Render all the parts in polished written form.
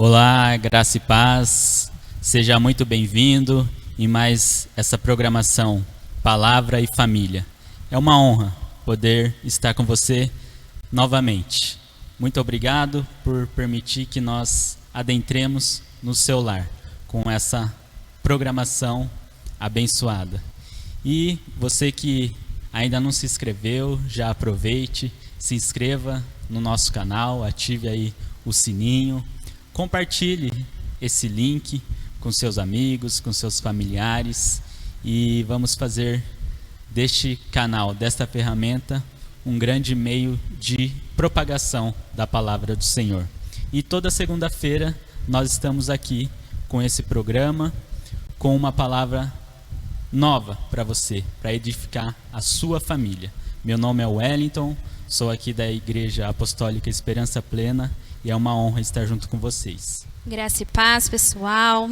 Olá, graça e paz, seja muito bem-vindo em mais essa programação Palavra e Família. É uma honra poder estar com você novamente. Muito obrigado por permitir que nós adentremos no seu lar com essa programação abençoada. E você que ainda não se inscreveu, já aproveite, se inscreva no nosso canal, ative aí o sininho. Compartilhe esse link com seus amigos, com seus familiares e vamos fazer deste canal, desta ferramenta, um grande meio de propagação da palavra do Senhor. E toda segunda-feira nós estamos aqui com esse programa, com uma palavra nova para você, para edificar a sua família. Meu nome é Wellington, sou aqui da Igreja Apostólica Esperança Plena e é uma honra estar junto com vocês. Graça e paz, pessoal.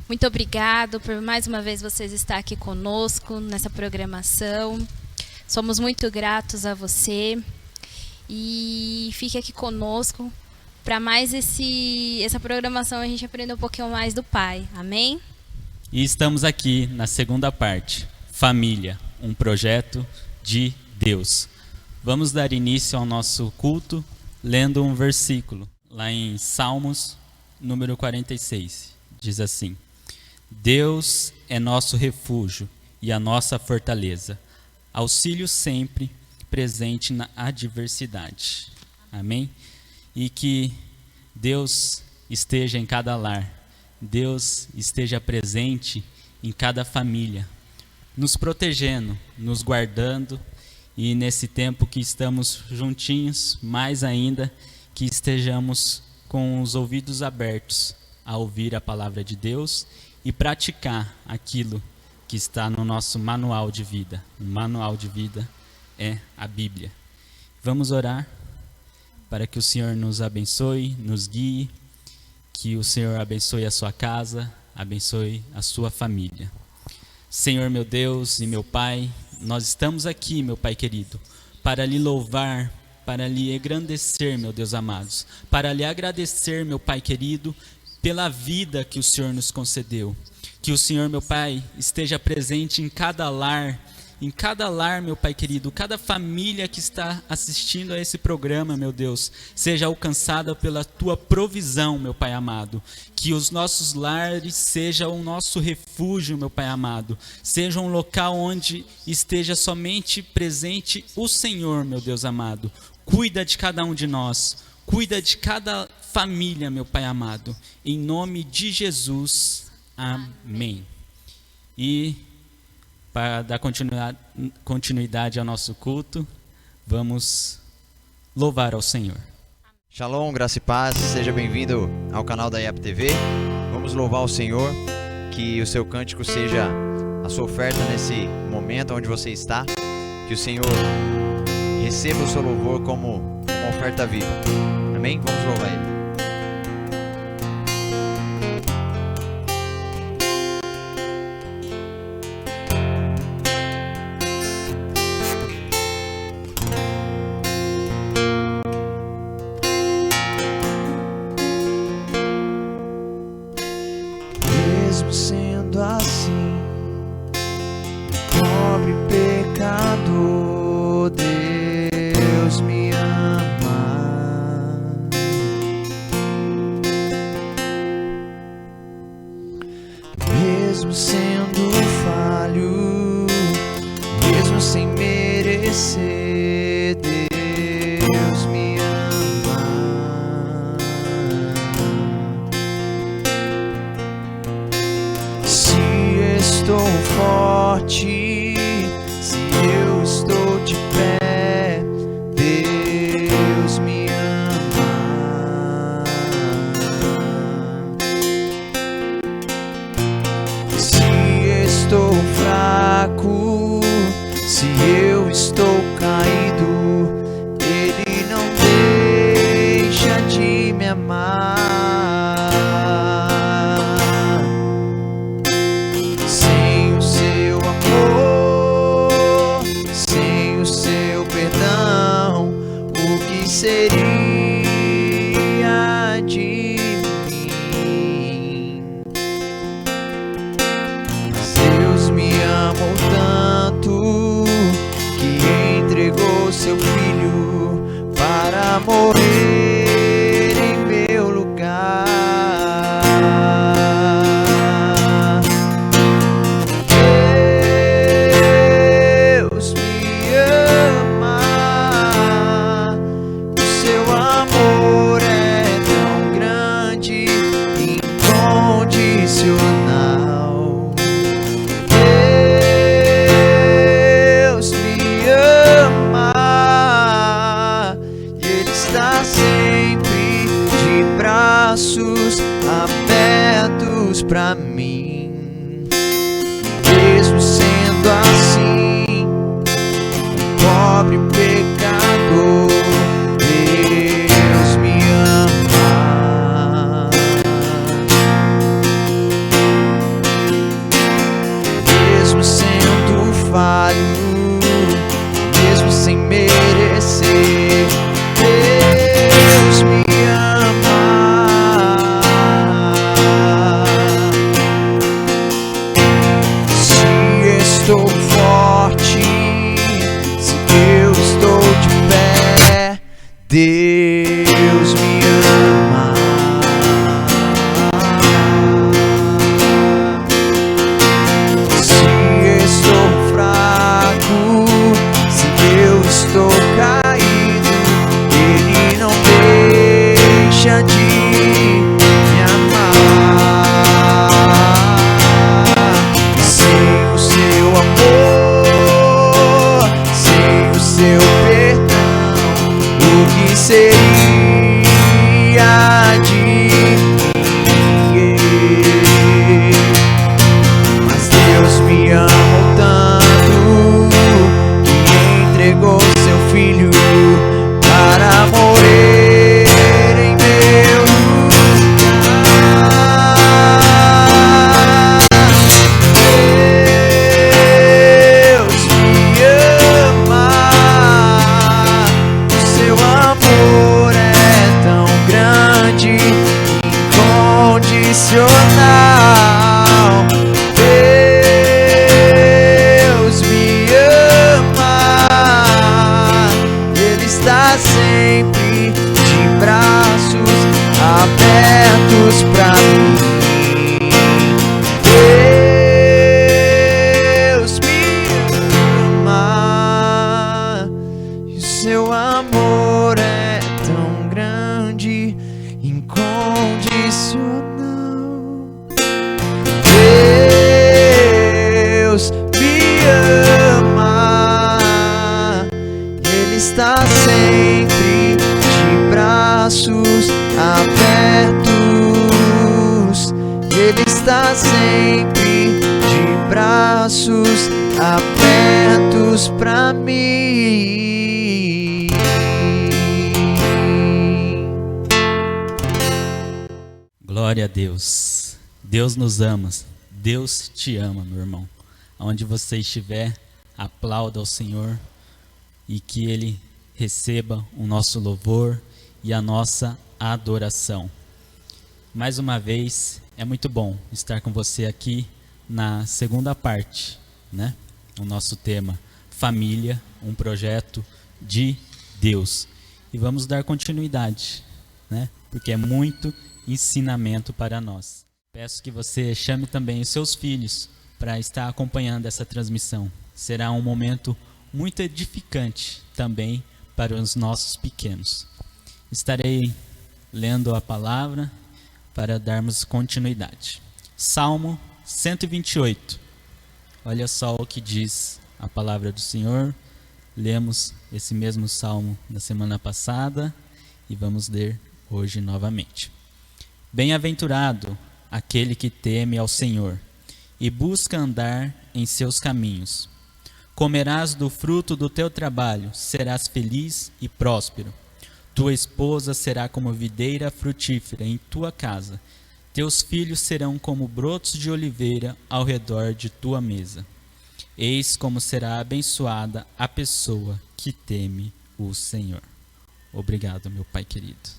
Muito obrigado por mais uma vez vocês estar aqui conosco nessa programação. Somos muito gratos a você e fique aqui conosco para mais essa programação a gente aprender um pouquinho mais do Pai. Amém? E estamos aqui na segunda parte, Família, um projeto de Deus. Vamos dar início ao nosso culto lendo um versículo, lá em Salmos, número 46. Diz assim: Deus é nosso refúgio e a nossa fortaleza, auxílio sempre presente na adversidade. Amém? E que Deus esteja em cada lar, Deus esteja presente em cada família, nos protegendo, nos guardando. E nesse tempo que estamos juntinhos, mais ainda, que estejamos com os ouvidos abertos a ouvir a palavra de Deus e praticar aquilo que está no nosso manual de vida. O manual de vida é a Bíblia. Vamos orar para que o Senhor nos abençoe, nos guie, que o Senhor abençoe a sua casa, abençoe a sua família. Senhor meu Deus e meu Pai, nós estamos aqui, meu Pai querido, para lhe louvar, para lhe engrandecer, meu Deus amados, para lhe agradecer, meu Pai querido, pela vida que o Senhor nos concedeu. Que o Senhor, meu Pai, esteja presente em cada lar, meu Pai querido, cada família que está assistindo a esse programa, meu Deus, seja alcançada pela Tua provisão, meu Pai amado. Que os nossos lares sejam o nosso refúgio, meu Pai amado. Seja um local onde esteja somente presente o Senhor, meu Deus amado. Cuida de cada um de nós, cuida de cada família, meu Pai amado. Em nome de Jesus, amém. E para dar continuidade ao nosso culto, vamos louvar ao Senhor. Shalom, graça e paz, seja bem-vindo ao canal da IAP TV. Vamos louvar o Senhor, que o seu cântico seja a sua oferta nesse momento onde você está. Que o Senhor receba o seu louvor como uma oferta viva. Amém? Vamos louvar Ele. Sendo assim, pobre pecador, Deus me ama. Mesmo sendo falho, mesmo sem merecer, Deus me ama. Estou forte, se eu estou de pé, Deus me ama. Se estou fraco, se eu estou caído, Ele não deixa de me amar. Seria de mim pra mim. Mesmo sendo assim, um pobre pecador, Deus me ama. Mesmo sendo falho, mesmo sem merecer, Deus me ama. Se estou forte, se eu estou de pé, Deus me ama. Se estou fraco, se eu estou caído, Ele não deixa de me amar. Sem o seu amor, sem o seu perdão, o que seria de mim? Mas Deus me amou tanto que entregou seu filho para morrer em meu lugar. Deus me ama, o seu amor é tão grande, incondicional. Deus me ama, Ele está sempre de braços abertos pra mim. Deus me ama, e o seu amor é tão grande, incondicional. Deus me ama, Ele está sempre de braços abertos. Ele está sempre de braços abertos pra mim. Glória a Deus. Deus nos ama. Deus te ama, meu irmão. Aonde você estiver, aplauda ao Senhor e que Ele receba o nosso louvor e a nossa adoração. Mais uma vez, é muito bom estar com você aqui na segunda parte, né? O nosso tema, família, um projeto de Deus. E vamos dar continuidade, né? Porque é muito ensinamento para nós. Peço que você chame também os seus filhos para estar acompanhando essa transmissão. Será um momento muito edificante também para os nossos pequenos. Estarei lendo a palavra para darmos continuidade. Salmo 128. Olha só o que diz a palavra do Senhor. Lemos esse mesmo salmo na semana passada e vamos ler hoje novamente. Bem-aventurado aquele que teme ao Senhor e busca andar em seus caminhos. Comerás do fruto do teu trabalho, serás feliz e próspero. Tua esposa será como videira frutífera em tua casa. Teus filhos serão como brotos de oliveira ao redor de tua mesa. Eis como será abençoada a pessoa que teme o Senhor. Obrigado, meu Pai querido.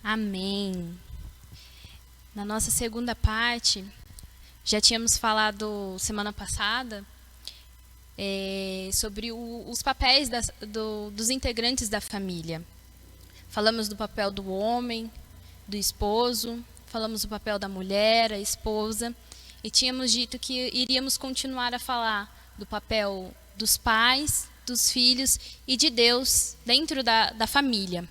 Amém. Na nossa segunda parte, já tínhamos falado semana passada sobre os papéis dos integrantes da família. Falamos do papel do homem, do esposo, falamos do papel da mulher, a esposa, e tínhamos dito que iríamos continuar a falar do papel dos pais, dos filhos e de Deus dentro da família.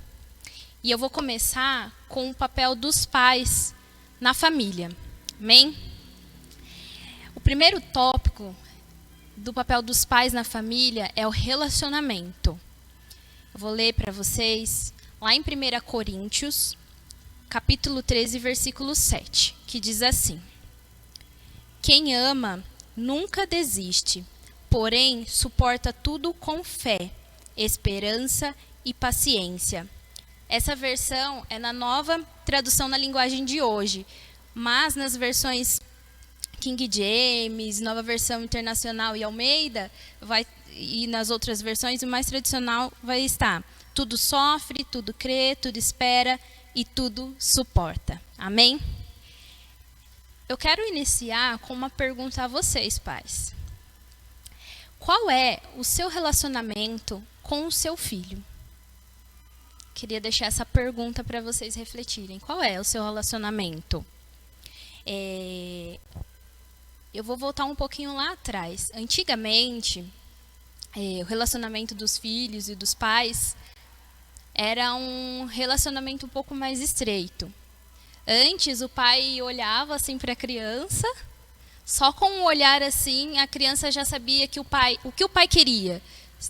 E eu vou começar com o papel dos pais na família. Amém? O primeiro tópico do papel dos pais na família é o relacionamento. Eu vou ler para vocês lá em 1 Coríntios, capítulo 13, versículo 7, que diz assim: Quem ama nunca desiste, porém suporta tudo com fé, esperança e paciência. Essa versão é na Nova Tradução na Linguagem de Hoje, mas nas versões King James, Nova Versão Internacional e Almeida, e nas outras versões, o mais tradicional vai estar: tudo sofre, tudo crê, tudo espera e tudo suporta. Amém? Eu quero iniciar com uma pergunta a vocês, pais. Qual é o seu relacionamento com o seu filho? Queria deixar essa pergunta para vocês refletirem. Qual é o seu relacionamento? Eu vou voltar um pouquinho lá atrás. Antigamente, o relacionamento dos filhos e dos pais era um relacionamento um pouco mais estreito. Antes, o pai olhava assim para a criança, só com um olhar assim, a criança já sabia o que o pai queria,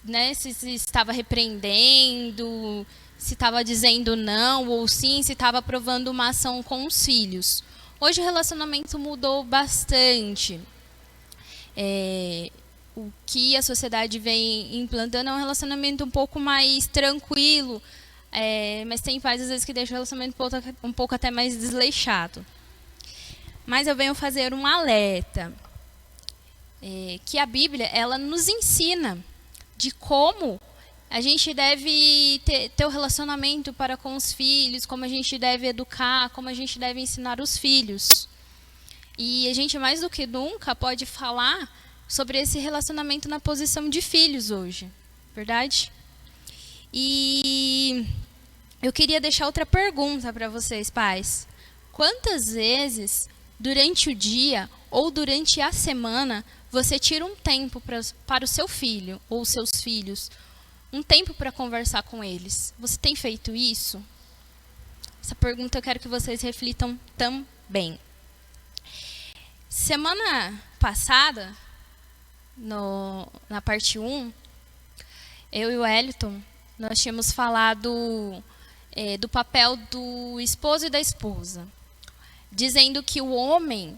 né? Se estava repreendendo, se estava dizendo não ou sim, se estava aprovando uma ação com os filhos. Hoje o relacionamento mudou bastante. O que a sociedade vem implantando é um relacionamento um pouco mais tranquilo, mas tem pais às vezes que deixam o relacionamento um pouco até mais desleixado. Mas eu venho fazer um alerta, que a Bíblia ela nos ensina de como a gente deve ter o relacionamento para com os filhos, como a gente deve educar, como a gente deve ensinar os filhos. E a gente, mais do que nunca, pode falar sobre esse relacionamento na posição de filhos hoje. Verdade? E eu queria deixar outra pergunta para vocês, pais. Quantas vezes, durante o dia ou durante a semana, você tira um tempo para o seu filho ou os seus filhos, um tempo para conversar com eles? Você tem feito isso? Essa pergunta eu quero que vocês reflitam também. Semana passada, na parte 1, eu e o Wellington, nós tínhamos falado do papel do esposo e da esposa, dizendo que o homem,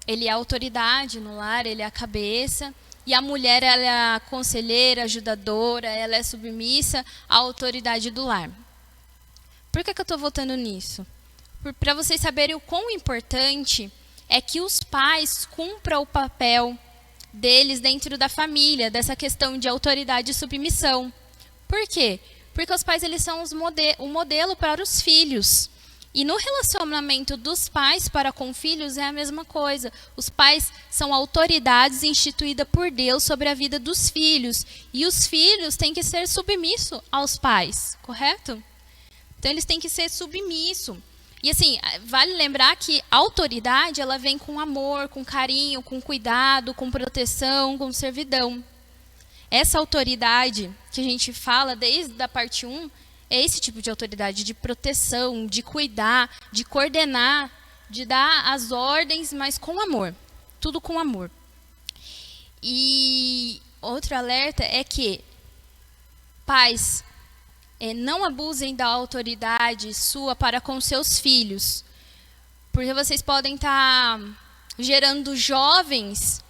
ele é a autoridade no lar, ele é a cabeça, e a mulher, ela é a conselheira, ajudadora, ela é submissa à autoridade do lar. Por que eu estou voltando nisso? Para vocês saberem o quão importante é que os pais cumpram o papel deles dentro da família, dessa questão de autoridade e submissão. Por quê? Porque os pais, eles são o modelo para os filhos. E no relacionamento dos pais para com filhos é a mesma coisa. Os pais são autoridades instituídas por Deus sobre a vida dos filhos. E os filhos têm que ser submissos aos pais, correto? Então, eles têm que ser submissos. E assim, vale lembrar que a autoridade, ela vem com amor, com carinho, com cuidado, com proteção, com servidão. Essa autoridade que a gente fala desde a parte 1, é esse tipo de autoridade, de proteção, de cuidar, de coordenar, de dar as ordens, mas com amor. Tudo com amor. E outro alerta é que pais, não abusem da autoridade sua para com seus filhos, porque vocês podem estar gerando jovens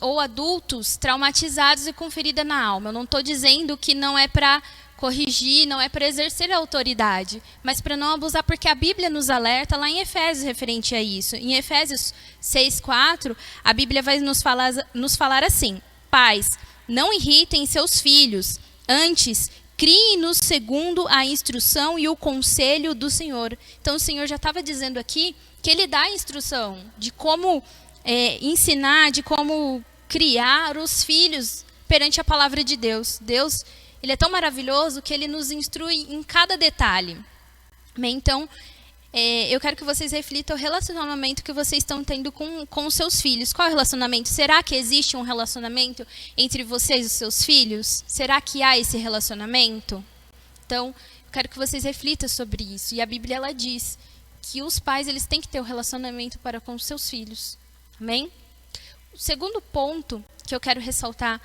ou adultos traumatizados e com ferida na alma. Eu não estou dizendo que não é para corrigir, não é para exercer a autoridade, mas para não abusar, porque a Bíblia nos alerta lá em Efésios referente a isso. Em Efésios 6:4, a Bíblia vai nos falar assim: pais, não irritem seus filhos, antes criem-nos segundo a instrução e o conselho do Senhor. Então o Senhor já estava dizendo aqui que Ele dá a instrução de como ensinar, de como criar os filhos perante a palavra de Deus. Deus, Ele é tão maravilhoso que Ele nos instrui em cada detalhe. Então, eu quero que vocês reflitam o relacionamento que vocês estão tendo com os seus filhos. Qual é o relacionamento? Será que existe um relacionamento entre vocês e os seus filhos? Será que há esse relacionamento? Então, eu quero que vocês reflitam sobre isso. E a Bíblia, ela diz que os pais, eles têm que ter um relacionamento para com os seus filhos. Amém? O segundo ponto que eu quero ressaltar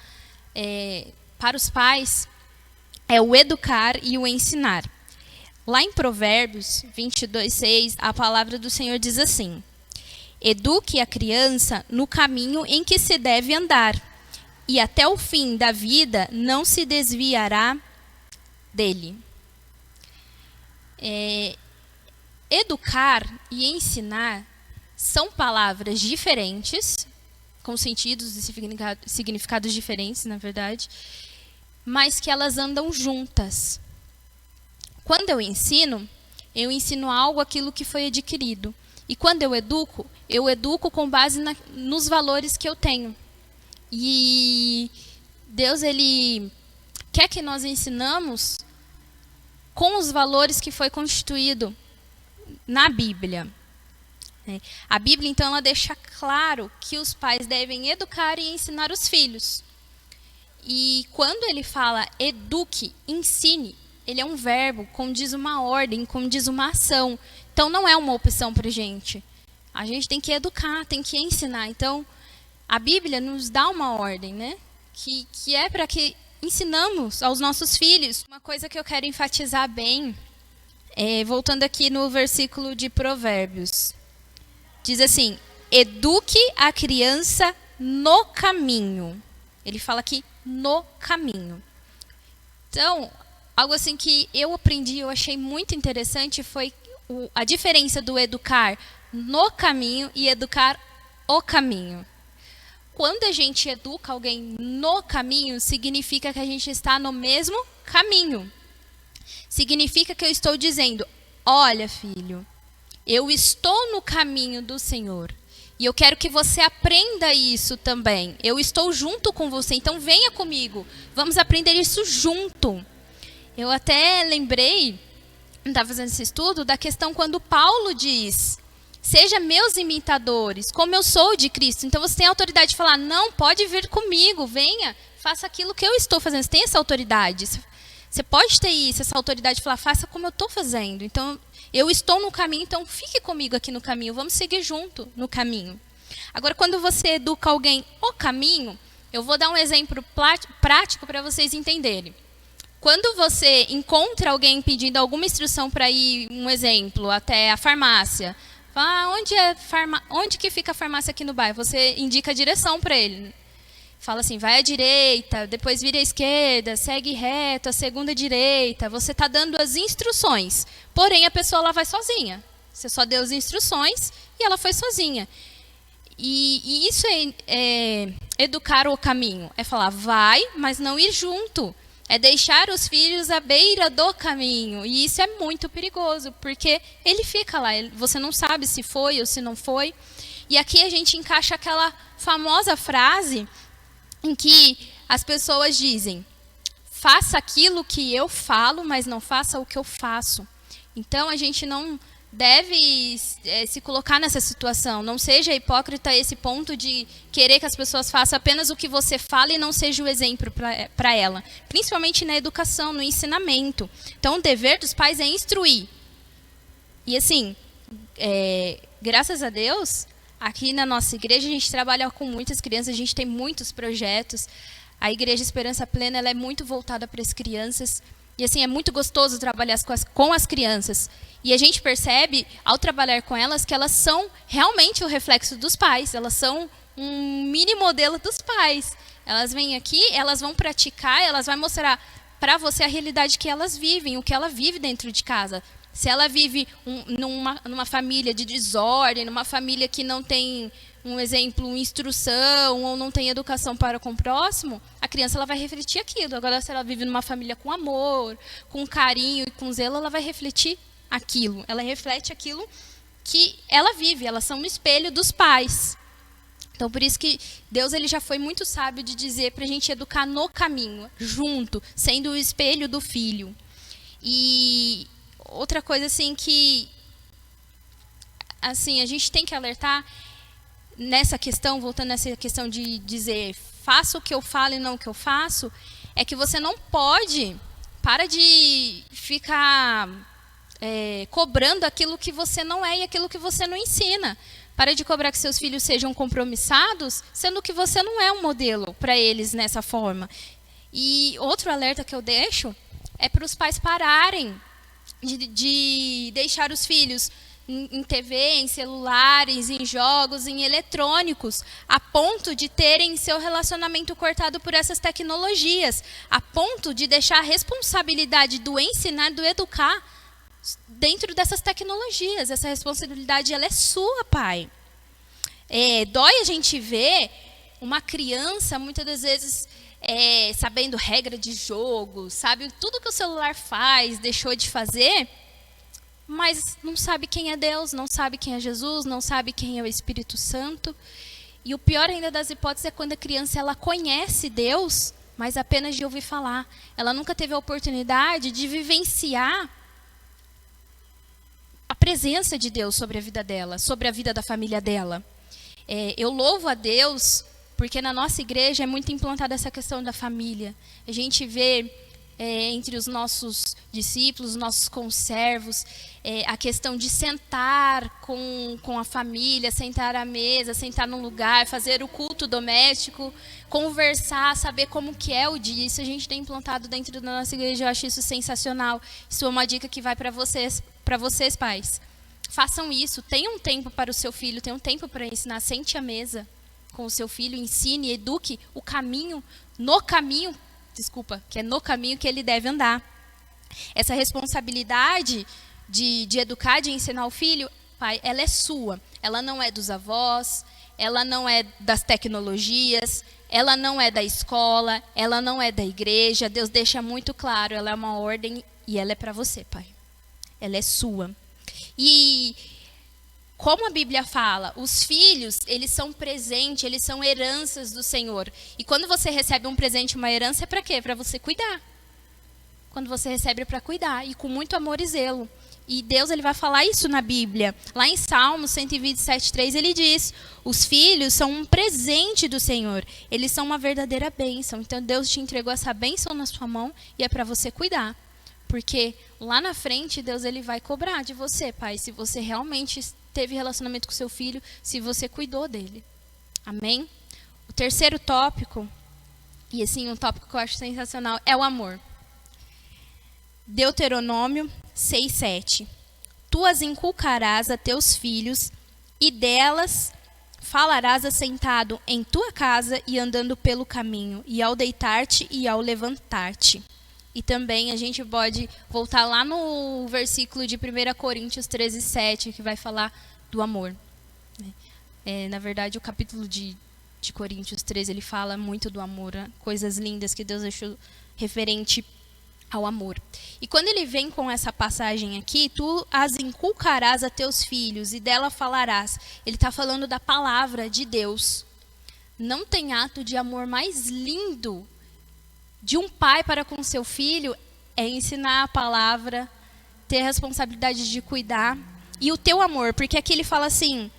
para os pais é o educar e o ensinar. Lá em Provérbios 22:6, a palavra do Senhor diz assim: eduque a criança no caminho em que se deve andar, e até o fim da vida não se desviará dele. Educar e ensinar são palavras diferentes, com sentidos e significados diferentes, na verdade, mas que elas andam juntas. Quando eu ensino algo, aquilo que foi adquirido. E quando eu educo com base nos valores que eu tenho. E Deus, Ele quer que nós ensinamos com os valores que foi constituído na Bíblia. A Bíblia, então, ela deixa claro que os pais devem educar e ensinar os filhos. E quando ele fala eduque, ensine, ele é um verbo, condiz uma ordem, condiz uma ação. Então, não é uma opção para a gente tem que educar, tem que ensinar. Então, a Bíblia nos dá uma ordem, né? Que é para que ensinamos aos nossos filhos. Uma coisa que eu quero enfatizar bem, voltando aqui no versículo de Provérbios. Diz assim, eduque a criança no caminho. Ele fala aqui, no caminho. Então, algo assim que eu aprendi, eu achei muito interessante, foi a diferença do educar no caminho e educar o caminho. Quando a gente educa alguém no caminho, significa que a gente está no mesmo caminho. Significa que eu estou dizendo, olha, filho, eu estou no caminho do Senhor. E eu quero que você aprenda isso também. Eu estou junto com você, então venha comigo. Vamos aprender isso junto. Eu até lembrei, estava fazendo esse estudo, da questão quando Paulo diz, seja meus imitadores, como eu sou de Cristo. Então você tem a autoridade de falar, não, pode vir comigo, venha, faça aquilo que eu estou fazendo. Você tem essa autoridade. Você pode ter isso, essa autoridade de falar, faça como eu estou fazendo. Então, eu estou no caminho, então fique comigo aqui no caminho. Vamos seguir junto no caminho. Agora, quando você educa alguém o caminho, eu vou dar um exemplo prático para vocês entenderem. Quando você encontra alguém pedindo alguma instrução para ir, um exemplo, até a farmácia, fala, onde que fica a farmácia aqui no bairro? Você indica a direção para ele. Fala assim, vai à direita, depois vira à esquerda, segue reto, a segunda direita. Você está dando as instruções. Porém, a pessoa ela vai sozinha. Você só deu as instruções e ela foi sozinha. E isso é educar o caminho. É falar, vai, mas não ir junto. É deixar os filhos à beira do caminho. E isso é muito perigoso, porque ele fica lá. Você não sabe se foi ou se não foi. E aqui a gente encaixa aquela famosa frase em que as pessoas dizem, faça aquilo que eu falo, mas não faça o que eu faço. Então, a gente não deve se colocar nessa situação. Não seja hipócrita a esse ponto de querer que as pessoas façam apenas o que você fala e não seja o exemplo para ela. Principalmente na educação, no ensinamento. Então, o dever dos pais é instruir. E assim, graças a Deus, aqui na nossa igreja a gente trabalha com muitas crianças, a gente tem muitos projetos. A Igreja Esperança Plena ela é muito voltada para as crianças. E assim, é muito gostoso trabalhar com as crianças. E a gente percebe, ao trabalhar com elas, que elas são realmente o reflexo dos pais. Elas são um mini modelo dos pais. Elas vêm aqui, elas vão praticar, elas vão mostrar para você a realidade que elas vivem, o que ela vive dentro de casa. Se ela vive numa família de desordem, numa família que não tem, um exemplo, instrução ou não tem educação para com o próximo, a criança ela vai refletir aquilo. Agora, se ela vive numa família com amor, com carinho e com zelo, ela vai refletir aquilo. Ela reflete aquilo que ela vive. Elas são um espelho dos pais. Então, por isso que Deus ele já foi muito sábio de dizer para a gente educar no caminho, junto, sendo o espelho do filho. E outra coisa assim que assim, a gente tem que alertar nessa questão, voltando nessa questão de dizer faça o que eu falo e não o que eu faço, é que você não pode, para de ficar cobrando aquilo que você não é e aquilo que você não ensina. Para de cobrar que seus filhos sejam compromissados, sendo que você não é um modelo para eles nessa forma. E outro alerta que eu deixo é para os pais pararem de deixar os filhos em TV, em celulares, em jogos, em eletrônicos, a ponto de terem seu relacionamento cortado por essas tecnologias, a ponto de deixar a responsabilidade do ensinar, do educar, dentro dessas tecnologias. Essa responsabilidade, ela é sua, pai. Dói a gente ver uma criança, muitas das vezes, sabendo regra de jogo, sabe tudo que o celular faz, deixou de fazer, mas não sabe quem é Deus, não sabe quem é Jesus, não sabe quem é o Espírito Santo. E o pior ainda das hipóteses é quando a criança ela conhece Deus, mas apenas de ouvir falar. Ela nunca teve a oportunidade de vivenciar a presença de Deus sobre a vida dela, sobre a vida da família dela. Eu louvo a Deus porque na nossa igreja é muito implantada essa questão da família. A gente vê entre os nossos discípulos, os nossos conservos, a questão de sentar com a família, sentar à mesa, sentar num lugar, fazer o culto doméstico, conversar, saber como que é o dia. Isso a gente tem implantado dentro da nossa igreja, eu acho isso sensacional. Isso é uma dica que vai para vocês, pais. Façam isso, tenham um tempo para o seu filho, tenham um tempo para ensinar, sente à mesa com o seu filho, ensine, eduque o caminho, que é no caminho que ele deve andar. Essa responsabilidade de educar, de ensinar o filho, pai, ela é sua. Ela não é dos avós, ela não é das tecnologias, ela não é da escola, ela não é da igreja. Deus deixa muito claro, ela é uma ordem e ela é para você, pai. Ela é sua. E como a Bíblia fala, os filhos, eles são presentes, eles são heranças do Senhor. E quando você recebe um presente, uma herança, é para quê? Para você cuidar. Quando você recebe é para cuidar, e com muito amor e zelo. E Deus, ele vai falar isso na Bíblia. Lá em Salmos 127:3, ele diz: os filhos são um presente do Senhor. Eles são uma verdadeira bênção. Então Deus te entregou essa bênção na sua mão e é para você cuidar. Porque lá na frente, Deus, ele vai cobrar de você, pai, se você realmente teve relacionamento com seu filho, se você cuidou dele. Amém? O terceiro tópico, e assim, um tópico que eu acho sensacional, é o amor. Deuteronômio 6:7. Tu as inculcarás a teus filhos, e delas falarás assentado em tua casa e andando pelo caminho, e ao deitar-te e ao levantar-te. E também a gente pode voltar lá no versículo de 1 Coríntios 13:7, que vai falar do amor. Na verdade, o capítulo de Coríntios 13, ele fala muito do amor, né? Coisas lindas que Deus deixou referente ao amor. E quando ele vem com essa passagem aqui, tu as inculcarás a teus filhos e dela falarás. Ele está falando da palavra de Deus. Não tem ato de amor mais lindo de um pai para com seu filho é ensinar a palavra, ter a responsabilidade de cuidar. E o teu amor, porque aqui ele fala assim,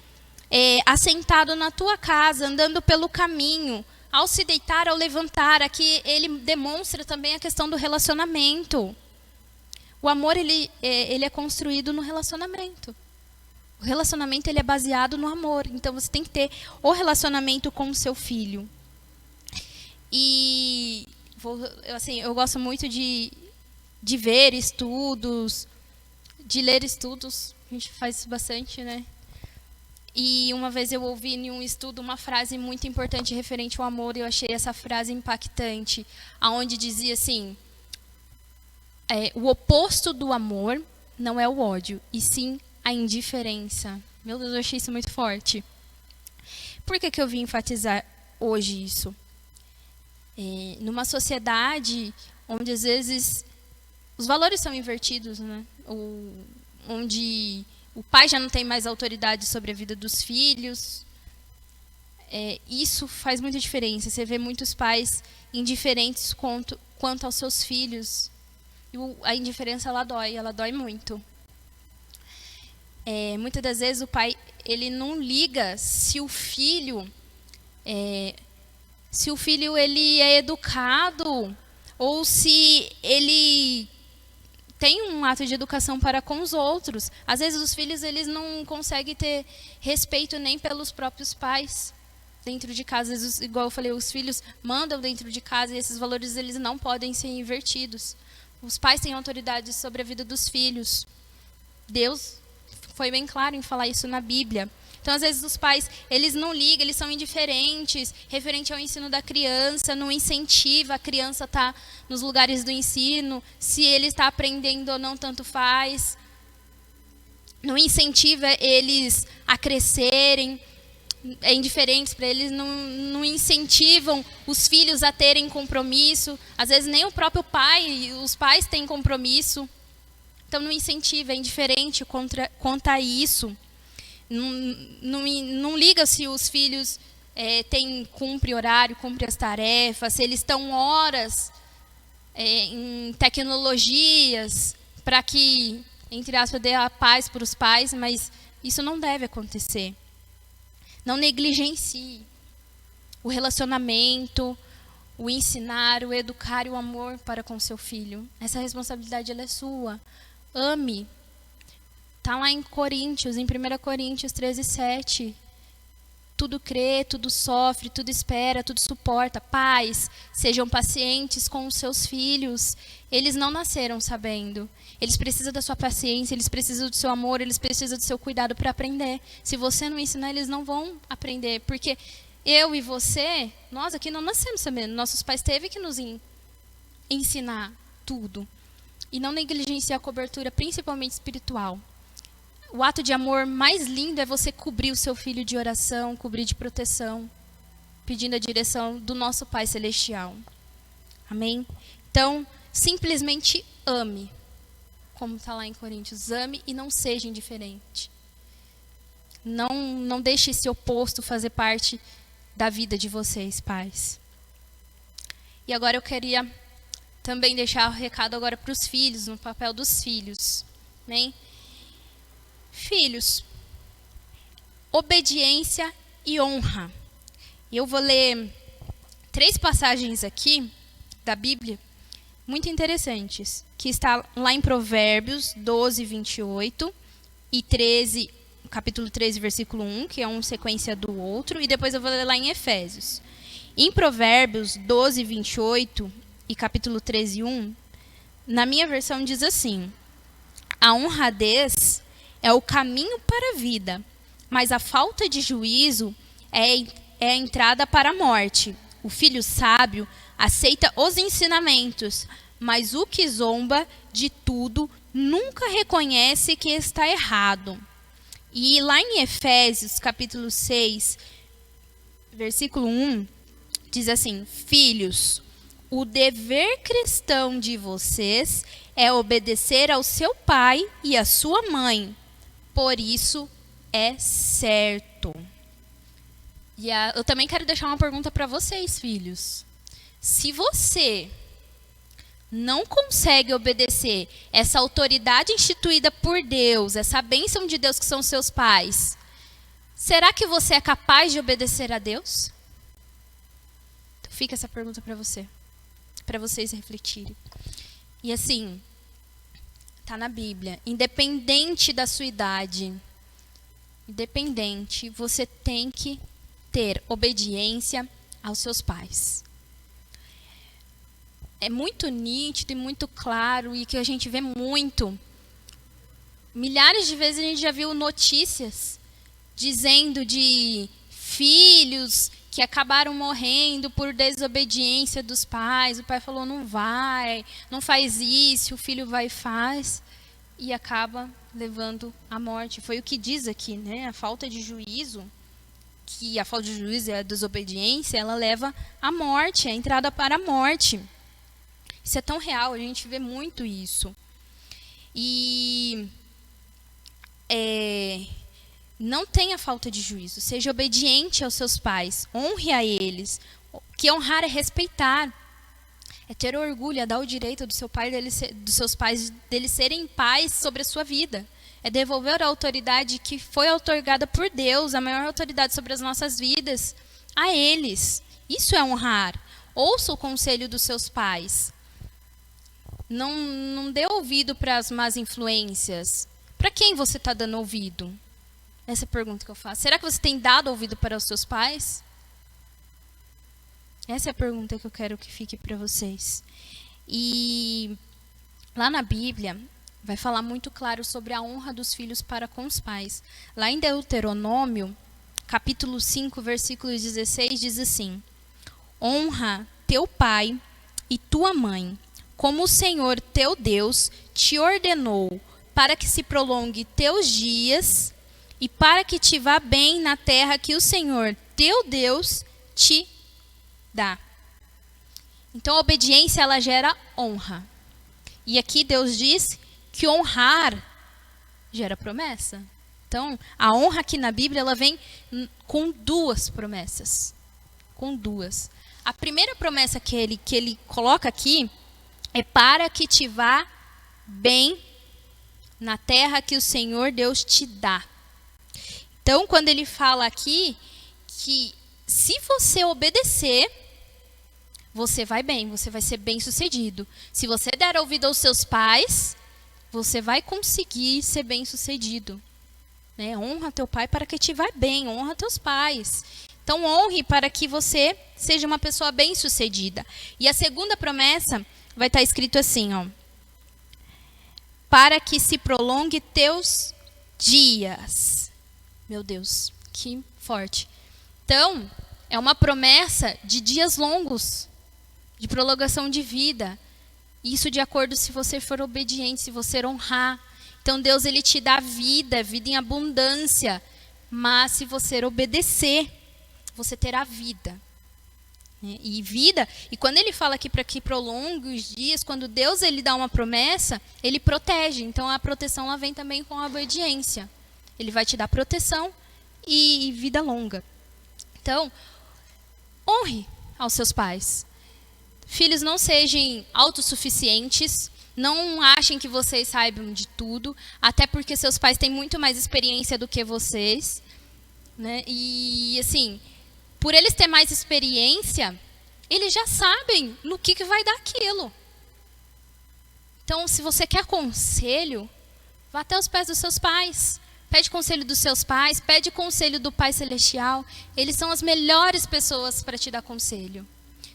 assentado na tua casa, andando pelo caminho, ao se deitar, ao levantar. Aqui ele demonstra também a questão do relacionamento. O amor, ele é construído no relacionamento. O relacionamento, ele é baseado no amor. Então você tem que ter o relacionamento com o seu filho. E eu gosto muito de ver estudos, de ler estudos. A gente faz isso bastante, né? E uma vez eu ouvi em um estudo uma frase muito importante referente ao amor, e eu achei essa frase impactante, aonde dizia assim, o oposto do amor não é o ódio, e sim a indiferença. Meu Deus, eu achei isso muito forte. Por que eu vim enfatizar hoje isso? Numa sociedade onde às vezes os valores são invertidos, né? Onde o pai já não tem mais autoridade sobre a vida dos filhos. Isso faz muita diferença. Você vê muitos pais indiferentes quanto aos seus filhos. E a indiferença, ela dói muito. Muitas das vezes o pai, ele não liga se o filho ele é educado ou se ele tem um ato de educação para com os outros. Às vezes os filhos, eles não conseguem ter respeito nem pelos próprios pais dentro de casa. Às vezes, igual eu falei, os filhos mandam dentro de casa e esses valores, eles não podem ser invertidos. Os pais têm autoridade sobre a vida dos filhos. Deus foi bem claro em falar isso na Bíblia. Então, às vezes, os pais, eles não ligam, eles são indiferentes referente ao ensino da criança, não incentiva a criança a estar nos lugares do ensino, se ele está aprendendo ou não, tanto faz. Não incentiva eles a crescerem, é indiferente para eles, não incentivam os filhos a terem compromisso. Às vezes, nem o próprio pai, os pais têm compromisso. Então, não incentiva, é indiferente quanto a isso. Não liga se os filhos cumprem horário, cumprem as tarefas, se eles estão horas em tecnologias para que, entre aspas, dê a paz para os pais, mas isso não deve acontecer. Não negligencie o relacionamento, o ensinar, o educar e o amor para com seu filho. Essa responsabilidade ela é sua. Ame. Está lá em Coríntios, em 1 Coríntios 13:7. Tudo crê, tudo sofre, tudo espera, tudo suporta. Pais, sejam pacientes com os seus filhos. Eles não nasceram sabendo. Eles precisam da sua paciência, eles precisam do seu amor, eles precisam do seu cuidado para aprender. Se você não ensinar, eles não vão aprender. Porque eu e você, nós aqui não nascemos sabendo. Nossos pais teve que nos ensinar tudo. E não negligenciar a cobertura, principalmente espiritual. O ato de amor mais lindo é você cobrir o seu filho de oração, cobrir de proteção, pedindo a direção do nosso Pai Celestial. Amém? Então, simplesmente ame, como está lá em Coríntios. Ame e não seja indiferente. Não deixe esse oposto fazer parte da vida de vocês, pais. E agora eu queria também deixar o recado agora para os filhos, no papel dos filhos. Amém? Filhos, obediência e honra. Eu vou ler 3 passagens aqui da Bíblia, muito interessantes, que está lá em Provérbios 12:28 e 13, capítulo 13, versículo 1, que é uma sequência do outro, e depois eu vou ler lá em Efésios. Em Provérbios 12:28 e capítulo 13:1, na minha versão diz assim: a honradez é o caminho para a vida, mas a falta de juízo é a entrada para a morte. O filho sábio aceita os ensinamentos, mas o que zomba de tudo nunca reconhece que está errado. E lá em Efésios, capítulo 6, versículo 1, diz assim: filhos, o dever cristão de vocês é obedecer ao seu pai e à sua mãe. Por isso é certo. E eu também quero deixar uma pergunta para vocês, filhos. Se você não consegue obedecer essa autoridade instituída por Deus, essa bênção de Deus que são seus pais, será que você é capaz de obedecer a Deus? Então fica essa pergunta para vocês refletirem. E assim, está na Bíblia, independente da sua idade, você tem que ter obediência aos seus pais. É muito nítido e muito claro, e que a gente vê muito. Milhares de vezes a gente já viu notícias dizendo de filhos que acabaram morrendo por desobediência dos pais. O pai falou, não vai, não faz isso, o filho vai e faz, e acaba levando à morte. Foi o que diz aqui, né? A falta de juízo, que a falta de juízo é a desobediência, ela leva à morte, a entrada para a morte. Isso é tão real, a gente vê muito isso. E não tenha falta de juízo, seja obediente aos seus pais, honre a eles. Que honrar é respeitar, é ter orgulho, é dar o direito do seu pai, dos seus pais, deles serem pais sobre a sua vida. É devolver a autoridade que foi outorgada por Deus, a maior autoridade sobre as nossas vidas, a eles. Isso é honrar. Ouça o conselho dos seus pais. Não dê ouvido para as más influências. Para quem você está dando ouvido? Essa é a pergunta que eu faço. Será que você tem dado ouvido para os seus pais? Essa é a pergunta que eu quero que fique para vocês. E Lá na Bíblia, vai falar muito claro sobre a honra dos filhos para com os pais. Lá em Deuteronômio, capítulo 5, versículo 16, diz assim: honra teu pai e tua mãe, como o Senhor teu Deus te ordenou, para que se prolongue teus dias e para que te vá bem na terra que o Senhor teu Deus te dá. Então a obediência, ela gera honra. E aqui Deus diz que honrar gera promessa. Então, a honra aqui na Bíblia, ela vem com duas promessas. Com duas. A primeira promessa que ele coloca aqui é para que te vá bem na terra que o Senhor Deus te dá. Então, quando ele fala aqui que se você obedecer, você vai bem, você vai ser bem-sucedido. Se você der ouvido aos seus pais, você vai conseguir ser bem-sucedido. Né? Honra teu pai para que te vá bem, honra teus pais. Então, honre para que você seja uma pessoa bem-sucedida. E a segunda promessa vai estar escrito assim, ó: para que se prolongue teus dias. Meu Deus, que forte. Então, é uma promessa de dias longos, de prolongação de vida. Isso de acordo se você for obediente, se você honrar. Então Deus, ele te dá vida, vida em abundância. Mas se você obedecer, você terá vida. E vida, e quando ele fala aqui para que prolongue os dias, quando Deus, ele dá uma promessa, ele protege. Então a proteção, ela vem também com a obediência. Ele vai te dar proteção e vida longa. Então, honre aos seus pais. Filhos, não sejam autossuficientes, não achem que vocês saibam de tudo, até porque seus pais têm muito mais experiência do que vocês, né? E assim, por eles terem mais experiência, eles já sabem no que vai dar aquilo. Então, se você quer conselho, vá até os pés dos seus pais. Pede conselho dos seus pais, pede conselho do Pai Celestial. Eles são as melhores pessoas para te dar conselho.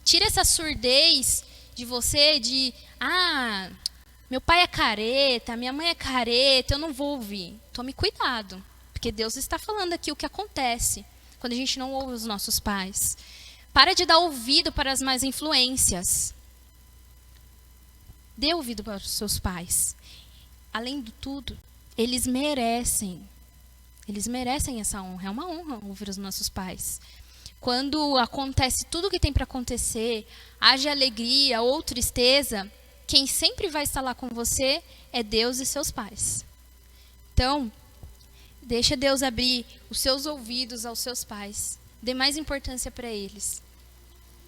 Tira essa surdez de você, de meu pai é careta, minha mãe é careta, eu não vou ouvir. Tome cuidado, porque Deus está falando aqui o que acontece quando a gente não ouve os nossos pais. Para de dar ouvido para as más influências. Dê ouvido para os seus pais. Além de tudo, eles merecem essa honra. É uma honra ouvir os nossos pais. Quando acontece tudo o que tem para acontecer, haja alegria ou tristeza, quem sempre vai estar lá com você é Deus e seus pais. Então, deixa Deus abrir os seus ouvidos aos seus pais. Dê mais importância para eles.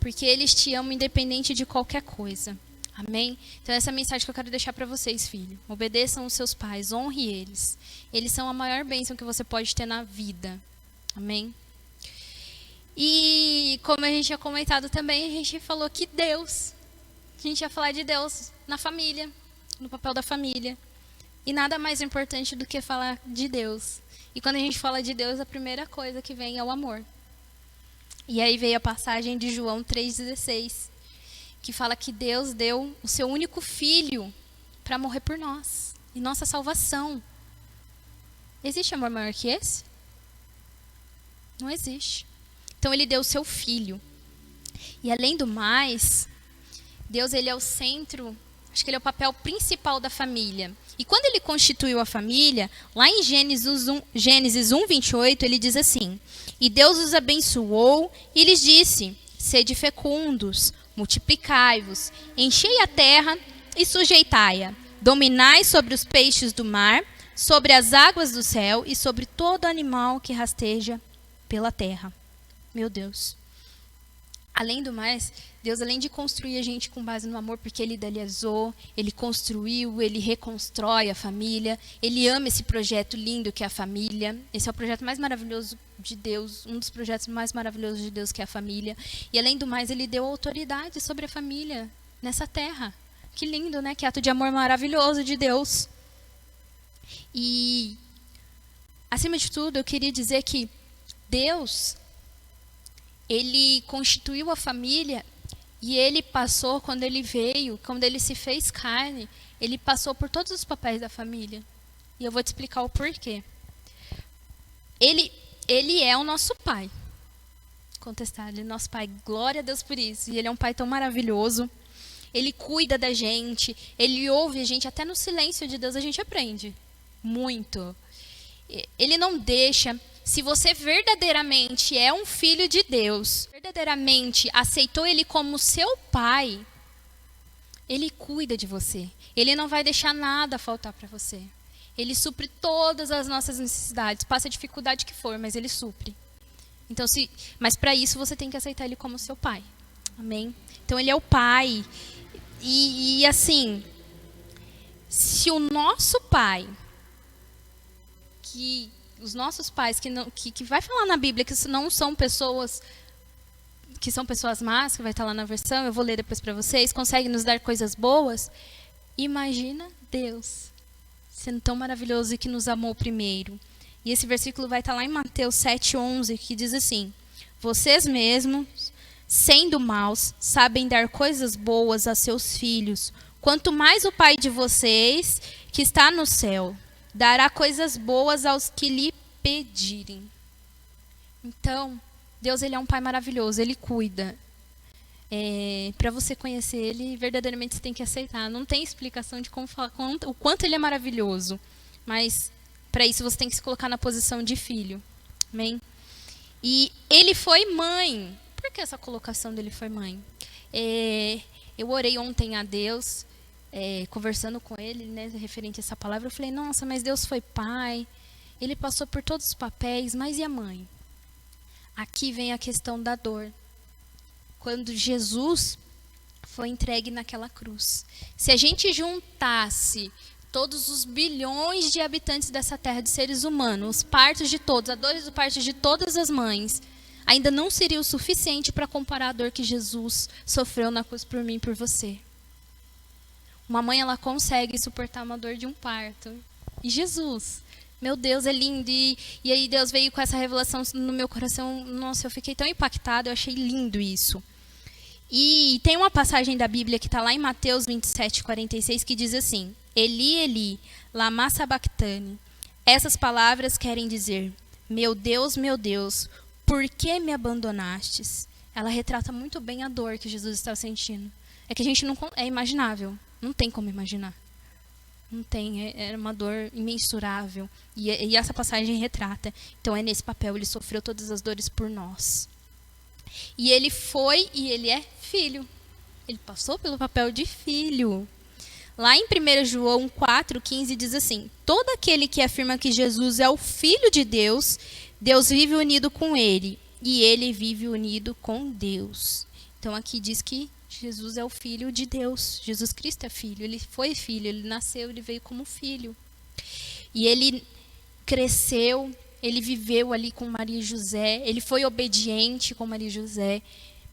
Porque eles te amam independente de qualquer coisa. Amém? Então essa é a mensagem que eu quero deixar para vocês, filho. Obedeçam os seus pais, honre eles. Eles são a maior bênção que você pode ter na vida. Amém? E como a gente tinha comentado também, a gente falou que Deus, a gente ia falar de Deus na família, no papel da família. E nada mais importante do que falar de Deus. E quando a gente fala de Deus, a primeira coisa que vem é o amor. E aí veio a passagem de João 3,16, que fala que Deus deu o seu único filho para morrer por nós, e nossa salvação. Existe amor maior que esse? Não existe. Então ele deu o seu filho. E além do mais, Deus, ele é o centro, acho que ele é o papel principal da família. E quando ele constituiu a família, lá em Gênesis 1:28, ele diz assim: e Deus os abençoou e lhes disse: sede fecundos, multiplicai-vos, enchei a terra e sujeitai-a, dominai sobre os peixes do mar, sobre as águas do céu e sobre todo animal que rasteja pela terra. Meu Deus. Além do mais, Deus, além de construir a gente com base no amor, porque ele idealizou, ele construiu, ele reconstrói a família, ele ama esse projeto lindo que é a família. Esse é o projeto mais maravilhoso de Deus, um dos projetos mais maravilhosos de Deus, que é a família. E além do mais, ele deu autoridade sobre a família nessa terra. Que lindo, né? Que ato de amor maravilhoso de Deus. E, acima de tudo, eu queria dizer que Deus, ele constituiu a família E ele passou, quando ele veio, quando ele se fez carne, ele passou por todos os papéis da família. E eu vou te explicar o porquê. Ele é o nosso pai. Contestado, ele é nosso pai. Glória a Deus por isso. E ele é um pai tão maravilhoso. Ele cuida da gente. Ele ouve a gente. Até no silêncio de Deus a gente aprende. Muito. Ele não deixa. Se você verdadeiramente é um filho de Deus, verdadeiramente aceitou ele como seu pai, ele cuida de você. Ele não vai deixar nada faltar para você. Ele supre todas as nossas necessidades. Passa a dificuldade que for, mas ele supre. Então, mas para isso você tem que aceitar ele como seu pai. Amém? Então ele é o pai. E assim, se o nosso pai, os nossos pais que vai falar na Bíblia que não são pessoas que são pessoas más, que vai estar lá na versão, eu vou ler depois para vocês, conseguem nos dar coisas boas, imagina Deus sendo tão maravilhoso e que nos amou primeiro. E esse versículo vai estar lá em Mateus 7:11, que diz assim: vocês mesmos, sendo maus, sabem dar coisas boas a seus filhos, quanto mais o Pai de vocês, que está no céu, dará coisas boas aos que lhe pedirem. Então, Deus, ele é um pai maravilhoso, ele cuida. Para você conhecer ele, verdadeiramente você tem que aceitar. Não tem explicação de o quanto ele é maravilhoso. Mas, para isso, você tem que se colocar na posição de filho. Amém? E ele foi mãe. Por que essa colocação dele foi mãe? Eu orei ontem a Deus, conversando com ele, né, referente a essa palavra. Eu falei, nossa, mas Deus foi pai. Ele passou por todos os papéis, mas e a mãe? Aqui vem a questão da dor. Quando Jesus foi entregue naquela cruz. Se a gente juntasse todos os bilhões de habitantes dessa terra, de seres humanos, os partos de todos, a dor do parto de todas as mães, ainda não seria o suficiente para comparar a dor que Jesus sofreu na cruz por mim e por você. Uma mãe, ela consegue suportar uma dor de um parto. E Jesus, meu Deus, é lindo. E aí Deus veio com essa revelação no meu coração. Nossa, eu fiquei tão impactada, eu achei lindo isso. E tem uma passagem da Bíblia que está lá em Mateus 27:46, que diz assim: Eli, Eli, lama sabachthani. Essas palavras querem dizer: meu Deus, por que me abandonastes? Ela retrata muito bem a dor que Jesus estava sentindo. É que a gente não é imaginável. Não tem como imaginar. Não tem. Era uma dor imensurável. E essa passagem retrata. Então é nesse papel. Ele sofreu todas as dores por nós. E ele foi e ele é filho. Ele passou pelo papel de filho. Lá em 1 João 4:15 diz assim: todo aquele que afirma que Jesus é o Filho de Deus, Deus vive unido com ele, e ele vive unido com Deus. Então aqui diz que Jesus é o Filho de Deus. Jesus Cristo é filho. Ele foi filho, ele nasceu, ele veio como filho. E ele cresceu, ele viveu ali com Maria e José, ele foi obediente com Maria e José.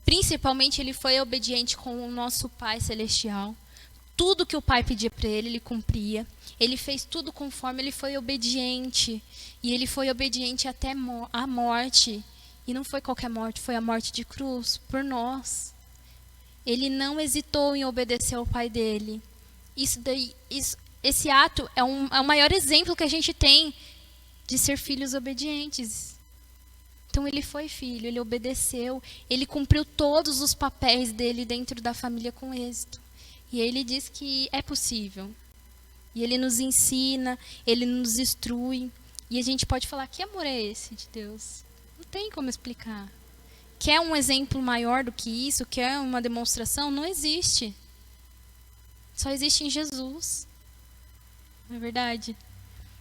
Principalmente ele foi obediente com o nosso Pai Celestial. Tudo que o Pai pedia para ele, ele cumpria. Ele fez tudo conforme, ele foi obediente. E ele foi obediente até a morte. E não foi qualquer morte, foi a morte de cruz, por nós. Ele não hesitou em obedecer ao Pai dele. Esse ato é o maior exemplo que a gente tem de ser filhos obedientes. Então ele foi filho, ele obedeceu, ele cumpriu todos os papéis dele dentro da família com êxito. E ele diz que é possível. E ele nos ensina, ele nos instrui. E a gente pode falar, que amor é esse de Deus? Não tem como explicar. Quer um exemplo maior do que isso? Quer uma demonstração? Não existe. Só existe em Jesus. Não é verdade?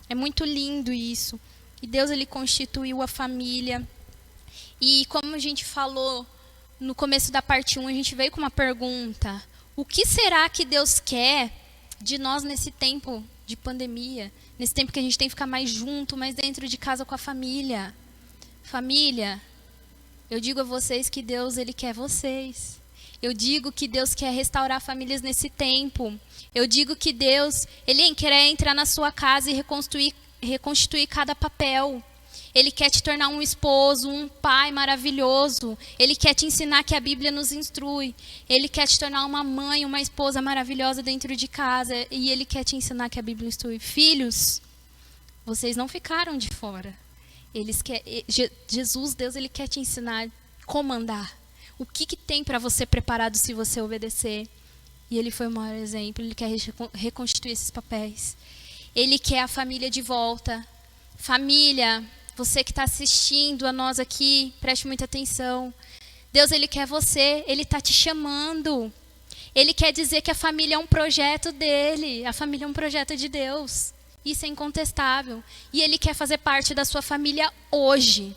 É muito lindo isso. E Deus, ele constituiu a família. E como a gente falou no começo da parte 1, a gente veio com uma pergunta. O que será que Deus quer de nós nesse tempo de pandemia? Nesse tempo que a gente tem que ficar mais junto, mais dentro de casa com a família. Família, eu digo a vocês que Deus, ele quer vocês. Eu digo que Deus quer restaurar famílias nesse tempo. Eu digo que Deus, ele quer entrar na sua casa e reconstituir cada papel. Ele quer te tornar um esposo, um pai maravilhoso. Ele quer te ensinar que a Bíblia nos instrui. Ele quer te tornar uma mãe, uma esposa maravilhosa dentro de casa. E Ele quer te ensinar que a Bíblia instrui. Filhos, vocês não ficaram de fora. Jesus, Deus, Ele quer te ensinar a comandar. O que tem para você preparado se você obedecer? E Ele foi o maior exemplo. Ele quer reconstituir esses papéis. Ele quer a família de volta. Família, você que está assistindo a nós aqui, preste muita atenção. Deus, Ele quer você, Ele está te chamando. Ele quer dizer que a família é um projeto dEle, a família é um projeto de Deus. Isso é incontestável. E Ele quer fazer parte da sua família hoje.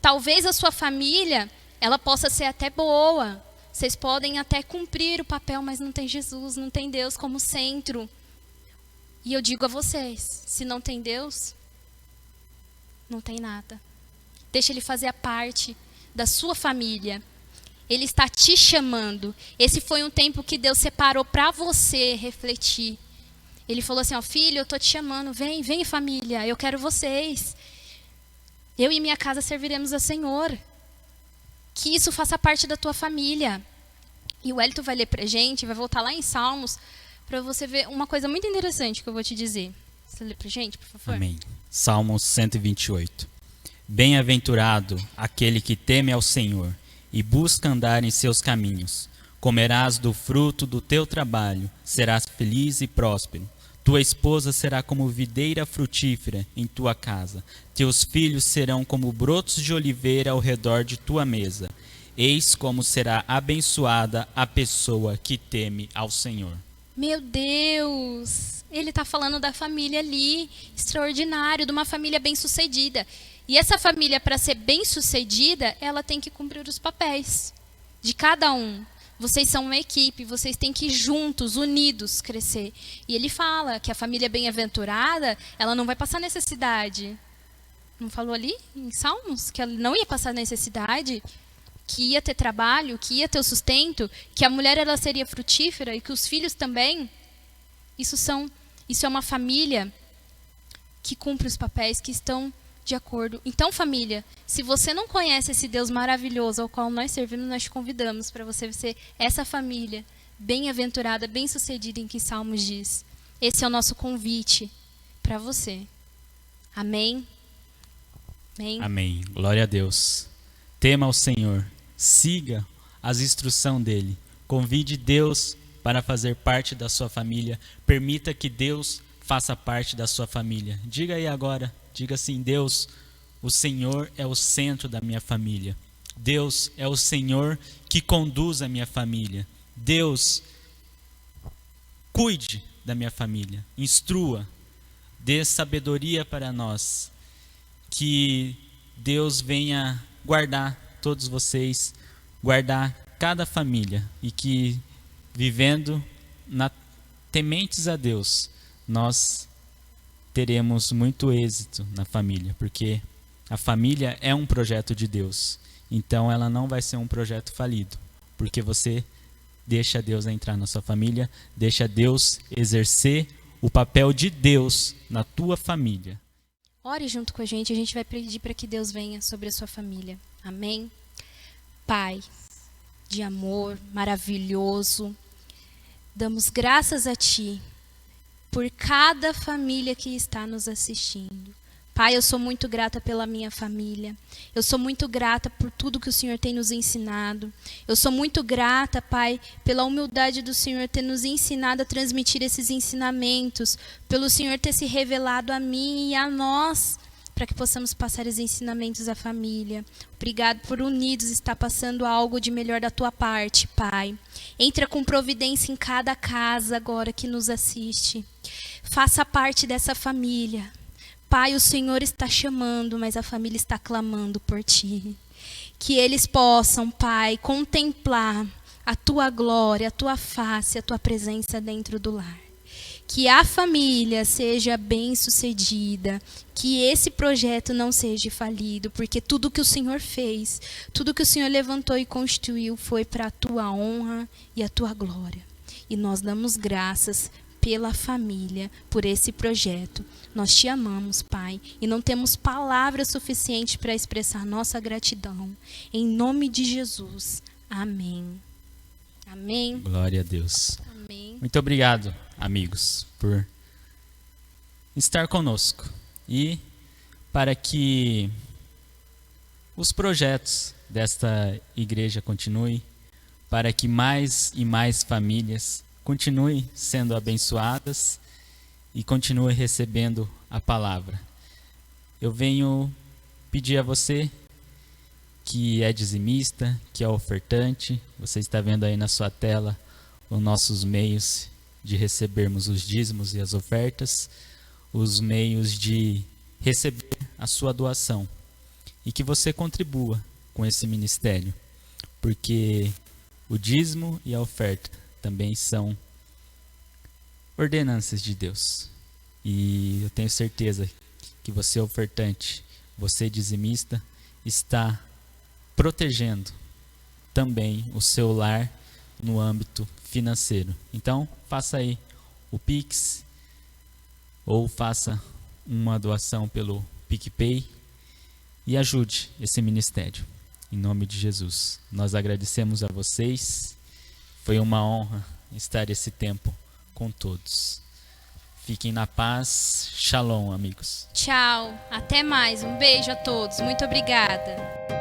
Talvez a sua família, ela possa ser até boa. Vocês podem até cumprir o papel, mas não tem Jesus, não tem Deus como centro. E eu digo a vocês, se não tem Deus, não tem nada. Deixa Ele fazer a parte da sua família. Ele está te chamando. Esse foi um tempo que Deus separou para você refletir. Ele falou assim, ó, filho, eu estou te chamando. Vem família, eu quero vocês. Eu e minha casa serviremos ao Senhor. Que isso faça parte da tua família. E o Wellington vai ler pra gente, vai voltar lá em Salmos, para você ver uma coisa muito interessante que eu vou te dizer. Você lê pra gente, por favor? Amém. Salmos 128. Bem-aventurado aquele que teme ao Senhor e busca andar em seus caminhos. Comerás do fruto do teu trabalho, serás feliz e próspero. Tua esposa será como videira frutífera em tua casa. Teus filhos serão como brotos de oliveira ao redor de tua mesa. Eis como será abençoada a pessoa que teme ao Senhor. Meu Deus! Ele está falando da família ali, extraordinário, de uma família bem-sucedida. E essa família, para ser bem-sucedida, ela tem que cumprir os papéis de cada um. Vocês são uma equipe, vocês têm que juntos, unidos, crescer. E ele fala que a família bem-aventurada, ela não vai passar necessidade. Não falou ali em Salmos? Que ela não ia passar necessidade, que ia ter trabalho, que ia ter o sustento, que a mulher ela seria frutífera e que os filhos também. Isso é uma família que cumpre os papéis, que estão de acordo. Então, família, se você não conhece esse Deus maravilhoso ao qual nós servimos, nós te convidamos para você ser essa família bem-aventurada, bem-sucedida em que Salmos diz. Esse é o nosso convite para você. Amém? Amém? Amém. Glória a Deus. Tema ao Senhor. Siga as instruções dEle. Convide Deus para fazer parte da sua família. Permita que Deus faça parte da sua família. Diga aí agora. Diga assim, Deus, o Senhor é o centro da minha família. Deus é o Senhor que conduz a minha família. Deus, cuide da minha família. Instrua. Dê sabedoria para nós. Que Deus venha guardar todos vocês, guardar cada família. E que, vivendo tementes a Deus, nós teremos muito êxito na família, porque a família é um projeto de Deus. Então ela não vai ser um projeto falido, porque você deixa Deus entrar na sua família, deixa Deus exercer o papel de Deus na tua família. Ore junto com a gente vai pedir para que Deus venha sobre a sua família. Amém? Pai de amor, maravilhoso, damos graças a Ti por cada família que está nos assistindo. Pai, eu sou muito grata pela minha família. Eu sou muito grata por tudo que o Senhor tem nos ensinado. Eu sou muito grata, Pai, pela humildade do Senhor ter nos ensinado a transmitir esses ensinamentos, pelo Senhor ter se revelado a mim e a nós, para que possamos passar esses ensinamentos à família. Obrigado por unidos estar passando algo de melhor da Tua parte, Pai. Entra com providência em cada casa agora que nos assiste. Faça parte dessa família. Pai, o Senhor está chamando, mas a família está clamando por Ti. Que eles possam, Pai, contemplar a Tua glória, a Tua face, a Tua presença dentro do lar. Que a família seja bem-sucedida, que esse projeto não seja falido, porque tudo que o Senhor fez, tudo que o Senhor levantou e constituiu foi para a Tua honra e a Tua glória. E nós damos graças pela família, por esse projeto. Nós te amamos, Pai, e não temos palavras suficientes para expressar nossa gratidão. Em nome de Jesus. Amém. Amém. Glória a Deus. Amém. Muito obrigado, amigos, por estar conosco. E para que os projetos desta igreja continuem, para que mais e mais famílias continuem sendo abençoadas e continuem recebendo a palavra. Eu venho pedir a você que é dizimista, que é ofertante, você está vendo aí na sua tela os nossos meios de recebermos os dízimos e as ofertas, os meios de receber a sua doação, e que você contribua com esse ministério, porque o dízimo e a oferta também são ordenanças de Deus. E eu tenho certeza que você, ofertante, você dizimista, está protegendo também o seu lar no âmbito financeiro. Então, faça aí o Pix ou faça uma doação pelo PicPay e ajude esse ministério. Em nome de Jesus, nós agradecemos a vocês. Foi uma honra estar esse tempo com todos. Fiquem na paz. Shalom, amigos. Tchau. Até mais. Um beijo a todos. Muito obrigada.